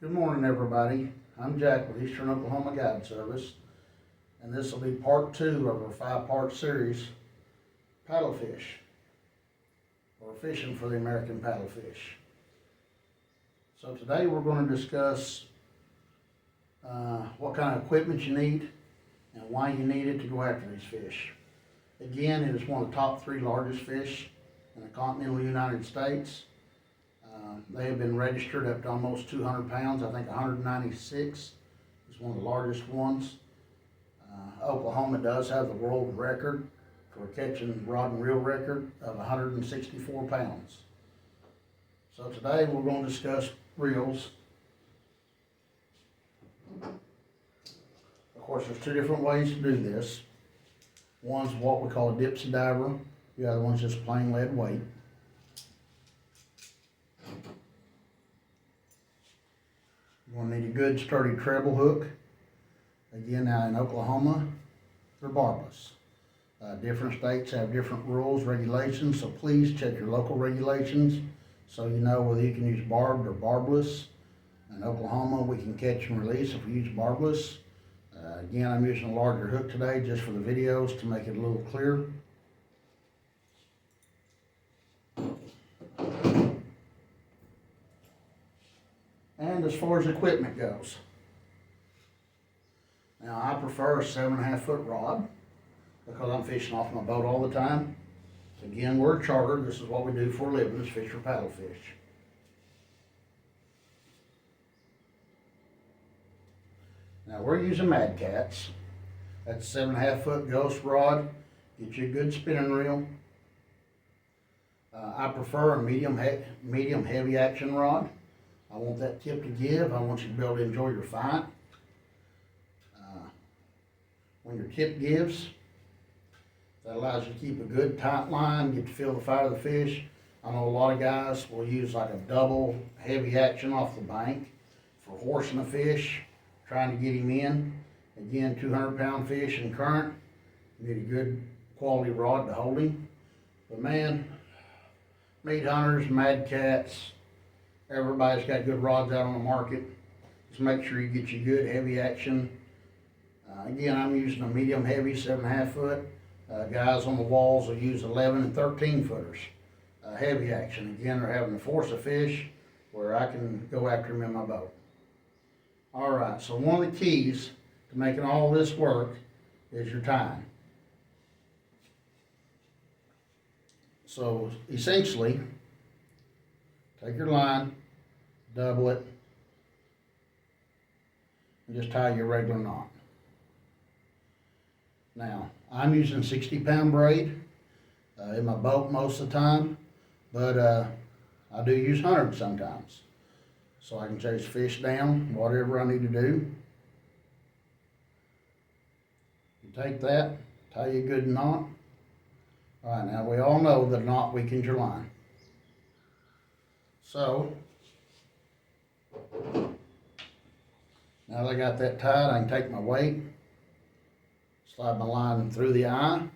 Good morning, everybody. I'm Jack with Eastern Oklahoma Guide Service, and this will be part 2 of our 5-part series, paddlefish, or fishing for the American paddlefish. So today we're going to discuss what kind of equipment you need and why you need it to go after these fish. Again, it is one of the top 3 largest fish in the continental United States. They have been registered up to almost 200 pounds. I think 196 is one of the largest ones. Oklahoma does have the world record for catching rod and reel record of 164 pounds. So today we're going to discuss reels. Of course, there's 2 different ways to do this. One's what we call a dipsy diver. The other one's just plain lead weight. You're going to need a good sturdy treble hook. Again, now in Oklahoma, they're barbless. Different states have different rules, regulations, so please check your local regulations so you know whether you can use barbed or barbless. In Oklahoma, we can catch and release if we use barbless. Again, I'm using a larger hook today just for the videos to make it a little clearer. And as far as equipment goes, now I prefer a 7.5 foot rod because I'm fishing off my boat all the time. Again, we're a charter. This is what we do for a living, is fish for paddlefish. Now we're using Mad Cats. That's a 7.5 foot ghost rod. Get you a good spinning reel. I prefer a medium heavy action rod. I want that tip to give. I want you to be able to enjoy your fight. When your tip gives, that allows you to keep a good tight line, get to feel the fight of the fish. I know a lot of guys will use like a double heavy action off the bank for horsing a fish, trying to get him in. Again, 200-pound fish in current, you need a good quality rod to hold him. But man, meat hunters, Mad Cats, everybody's got good rods out on the market. Just make sure you get your good heavy action. Again, I'm using a medium heavy 7.5 foot. Guys on the walls will use 11 and 13 footers. Heavy action. Again, they're having to force a fish where I can go after him in my boat. Alright, so one of the keys to making all this work is your time. So essentially, take your line, double it, and just tie your regular knot. Now, I'm using 60-pound braid in my boat most of the time, but I do use 100 sometimes. So I can chase fish down, whatever I need to do. You take that, tie you a good knot. Alright, now we all know that a knot weakens your line. So, now that I got that tied, I can take my weight, slide my line through the eye,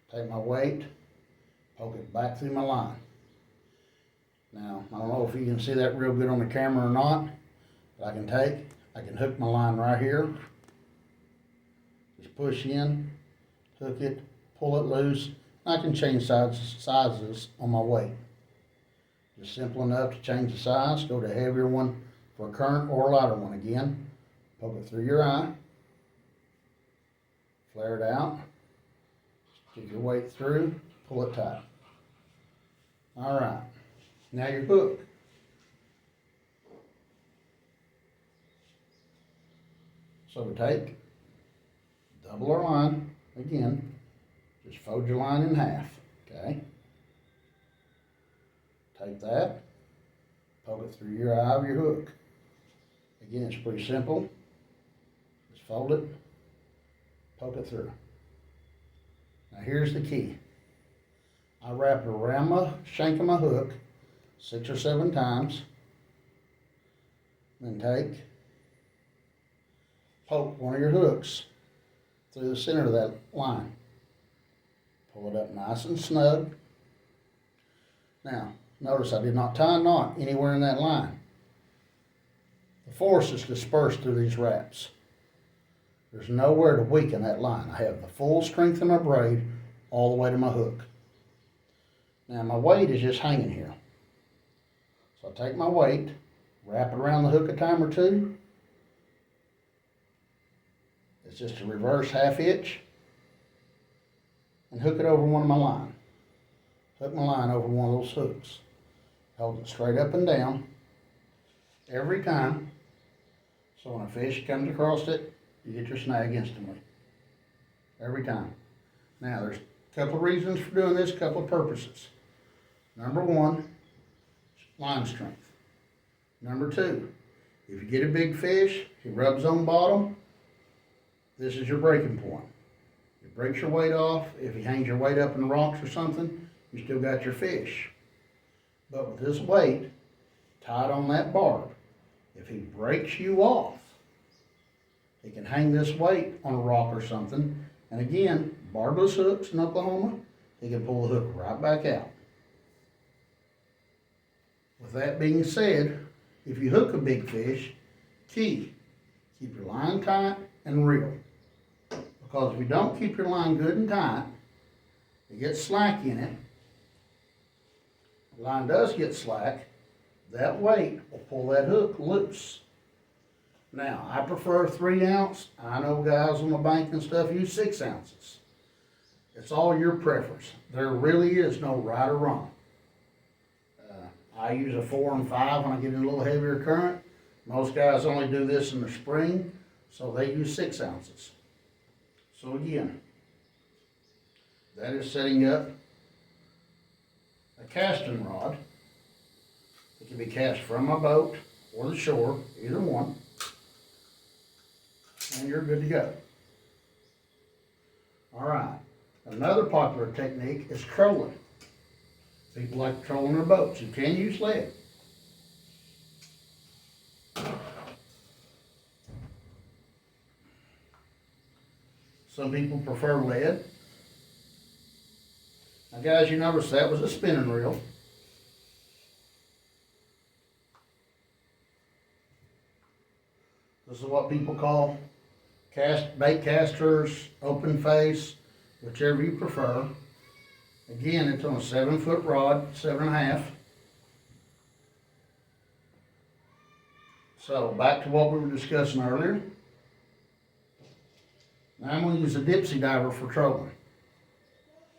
take my weight, poke it back through my line. Now, I don't know if you can see that real good on the camera or not, but I can hook my line right here, just push in, hook it, pull it loose. I can change sizes on my weight. Just simple enough to change the size, go to a heavier one for a current or a lighter one. Again, poke it through your eye, flare it out, stick your weight through, pull it tight. Alright, now your hook. So we take, double our line, again, just fold your line in half, okay? Take that, poke it through your eye of your hook. Again, it's pretty simple. Just fold it, poke it through. Now here's the key. I wrap it around my shank of my hook 6 or 7 times. Then take, poke one of your hooks through the center of that line. Pull it up nice and snug. Now, notice I did not tie a knot anywhere in that line. force is dispersed through these wraps. There's nowhere to weaken that line. I have the full strength of my braid all the way to my hook. Now my weight is just hanging here. So I take my weight, wrap it around the hook a time or two. It's just a reverse half hitch. And hook it over one of my line. Hook my line over one of those hooks. Hold it straight up and down every time. So when a fish comes across it, you get your snag instantly. Every time. Now there's a couple of reasons for doing this, a couple of purposes. Number one, line strength. Number two, if you get a big fish, he rubs on bottom, this is your breaking point. It breaks your weight off. If he hangs your weight up in the rocks or something, you still got your fish. But with this weight tied on that barb, if he breaks you off, he can hang this weight on a rock or something. And again, barbless hooks in Oklahoma, he can pull the hook right back out. With that being said, if you hook a big fish, keep your line tight and real. Because if you don't keep your line good and tight, it gets slack in it. The line does get slack, that weight will pull that hook loose. Now, I prefer 3 ounce. I know guys on the bank and stuff use 6 ounces. It's all your preference. There really is no right or wrong. I use a 4 and 5 when I get in a little heavier current. Most guys only do this in the spring, so they use 6 ounces. So again, that is setting up a casting rod. It can be cast from my boat or the shore, either one, and you're good to go. All right, another popular technique is trolling. People like to troll in their boats. You can use lead. Some people prefer lead. Now guys, you notice that was a spinning reel. This is what people call bait casters, open face, whichever you prefer. Again, it's on a 7-foot rod, 7.5. So back to what we were discussing earlier. Now I'm going to use a dipsy diver for trolling.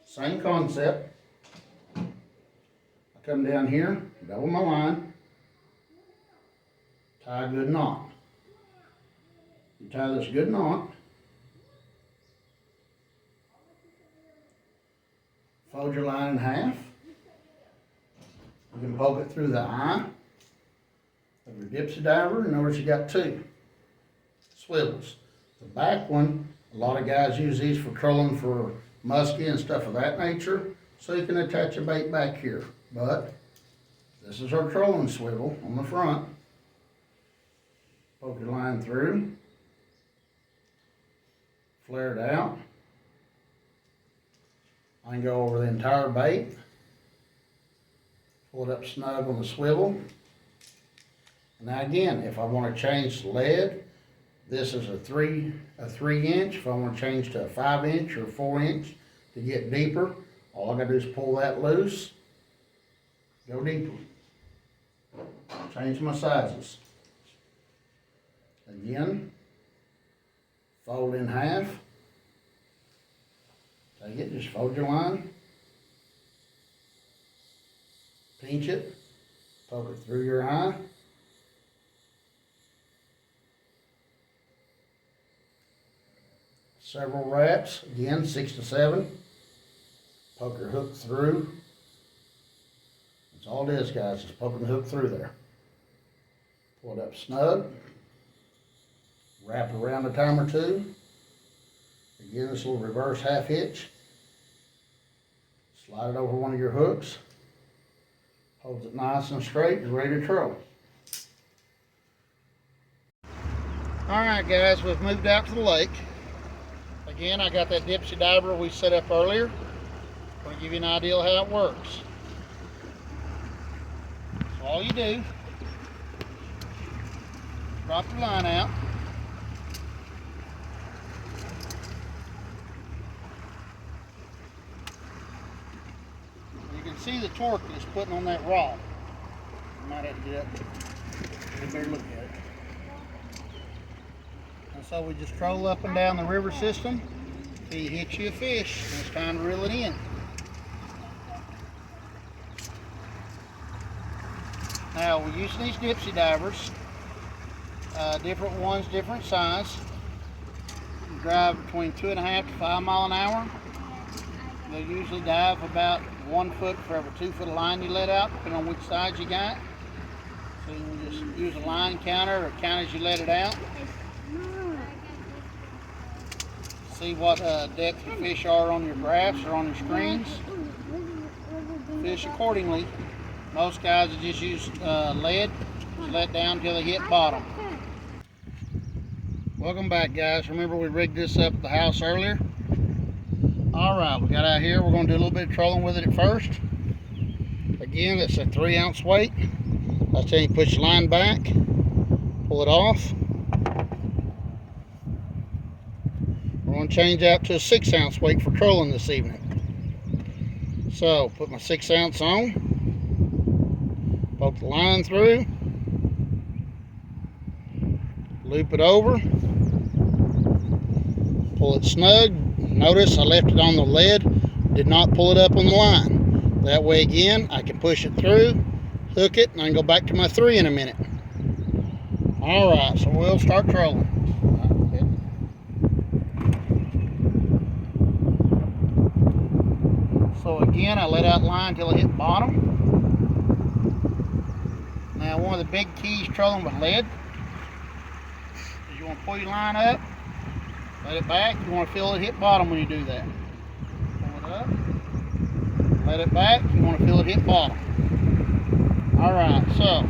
Same concept. I come down here, double my line, tie a good knot. You tie this good knot, fold your line in half. You can poke it through the eye of your dipsy diver, and notice you got 2 swivels. The back one, a lot of guys use these for trolling for muskie and stuff of that nature, so you can attach a bait back here. But this is our trolling swivel on the front. Poke your line through, flare it out. I can go over the entire bait, pull it up snug on the swivel. Now again, if I want to change the lead, this is a 3 inch. If I want to change to a 5 inch or 4 inch to get deeper, all I got to do is pull that loose, go deeper, change my sizes. Again, fold in half. Take it, just fold your line, pinch it, poke it through your eye. Several wraps, again 6 to 7. Poke your hook through. That's all it is, guys, just poking the hook through there. Pull it up snug. Wrap it around a time or two. Again, this little reverse half hitch. Slide it over one of your hooks. Holds it nice and straight and ready to troll. Alright guys, we've moved out to the lake. Again, I got that dipsy diver we set up earlier. I'm going to give you an idea of how it works. So all you do, drop your line out. You can see the torque that it's putting on that rod. You might have to get up, get a better look at it. And so we just troll up and down the river system till you hit you a fish, and it's time to reel it in. Now we're using these dipsy divers, different ones, different size. You drive between 2.5 to 5 miles an hour. They usually dive about 1 foot for every 2 foot of line you let out, depending on which side you got. So you can just use a line counter or count as you let it out. See what depth your fish are on your graphs or on your screens. Fish accordingly. Most guys will just use lead, just let down until they hit bottom. Welcome back, guys. Remember we rigged this up at the house earlier? Alright, we got out here. We're going to do a little bit of trolling with it at first. Again, it's a 3-ounce weight. I was telling you, push the line back, pull it off. We're going to change out to a 6-ounce weight for trolling this evening. So, put my 6-ounce on. Poke the line through, loop it over, pull it snug. Notice I left it on the lead, did not pull it up on the line. That way again, I can push it through, hook it, and I can go back to my 3 in a minute. Alright, so we'll start trolling. So again, I let out line until I hit bottom. Now, one of the big keys trolling with lead is you want to pull your line up, let it back. You want to feel it hit bottom when you do that. Pull it up, let it back. You want to feel it hit bottom. Alright, so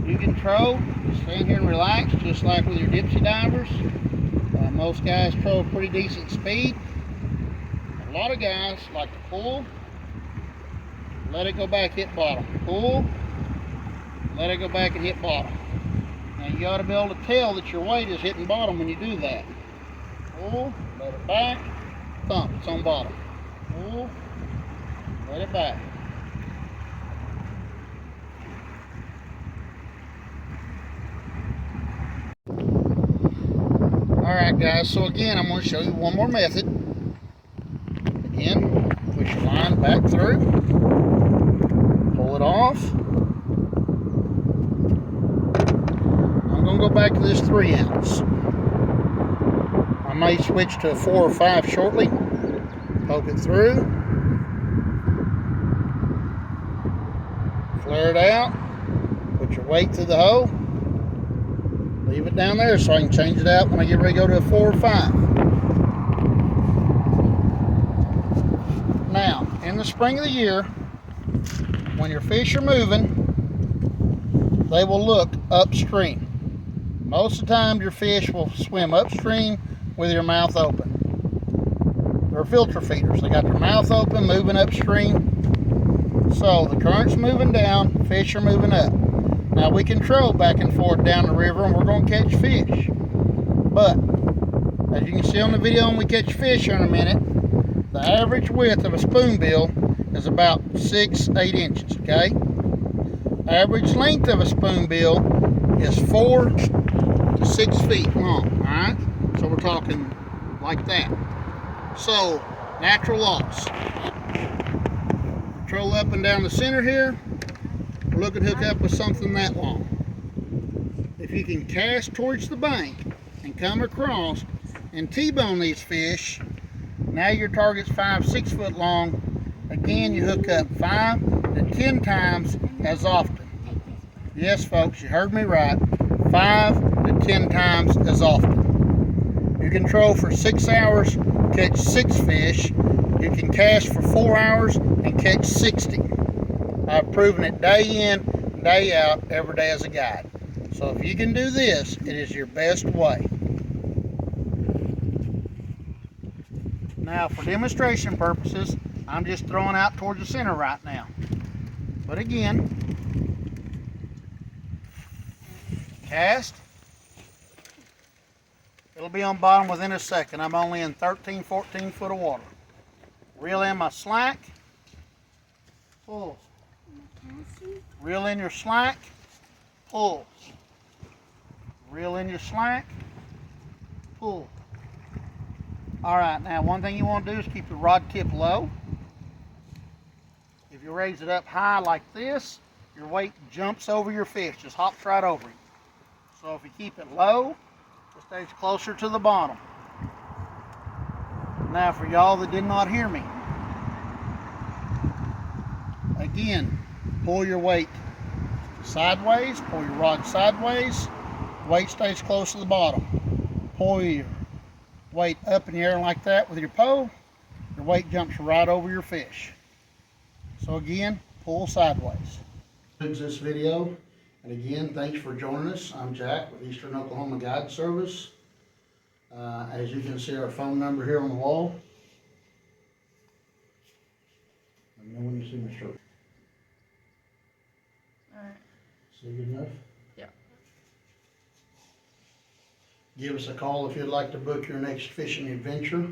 you can troll, stand here and relax, just like with your dipsy divers. Most guys troll pretty decent speed. A lot of guys like to pull, let it go back, hit bottom. Pull, let it go back and hit bottom. Now you ought to be able to tell that your weight is hitting bottom when you do that. Pull, let it back, thump, it's on bottom. Pull, let it back. Alright guys, so again I'm going to show you one more method. Again, push your line back through, pull it off. I'm going to go back to this 3-ounce. I may switch to a 4 or 5 shortly. Poke it through, flare it out, put your weight through the hole, leave it down there so I can change it out when I get ready to go to a 4 or 5. Now, in the spring of the year, when your fish are moving, they will look upstream. Most of the time, your fish will swim upstream with your mouth open. They're filter feeders. They got their mouth open, moving upstream. So the current's moving down, fish are moving up. Now we can troll back and forth down the river and we're going to catch fish. But, as you can see on the video when we catch fish here in a minute, the average width of a spoonbill is about 6-8 inches, okay? Average length of a spoonbill is 4 to 6 feet long, alright? So we're talking like that. So, natural loss. Troll up and down the center here. We're looking to hook up with something that long. If you can cast towards the bank and come across and T-bone these fish, now your target's 5-6 foot long. Again, you hook up 5 to 10 times as often. Yes, folks, you heard me right. 5 to 10 times as often. You can troll for 6 hours, catch 6 fish. You can cast for 4 hours and catch 60. I've proven it day in, day out, every day as a guide. So if you can do this, it is your best way. Now, for demonstration purposes, I'm just throwing out towards the center right now. But again, Cast. It'll be on bottom within a second. I'm only in 13, 14 foot of water. Reel in my slack. Pull. Reel in your slack. Pull. Reel in your slack. Pull. Alright, now one thing you want to do is keep the rod tip low. If you raise it up high like this, your weight jumps over your fish, just hops right over it. So if you keep it low, it stays closer to the bottom. Now for y'all that did not hear me, again, pull your weight sideways, pull your rod sideways, weight stays close to the bottom. Pull your weight up in the air like that with your pole, your weight jumps right over your fish. So again, pull sideways. This video, and again, thanks for joining us. I'm Jack with Eastern Oklahoma Guide Service. As you can see, our phone number here on the wall. Let me know when you see my shirt. Alright. See good enough? Yeah. Give us a call if you'd like to book your next fishing adventure.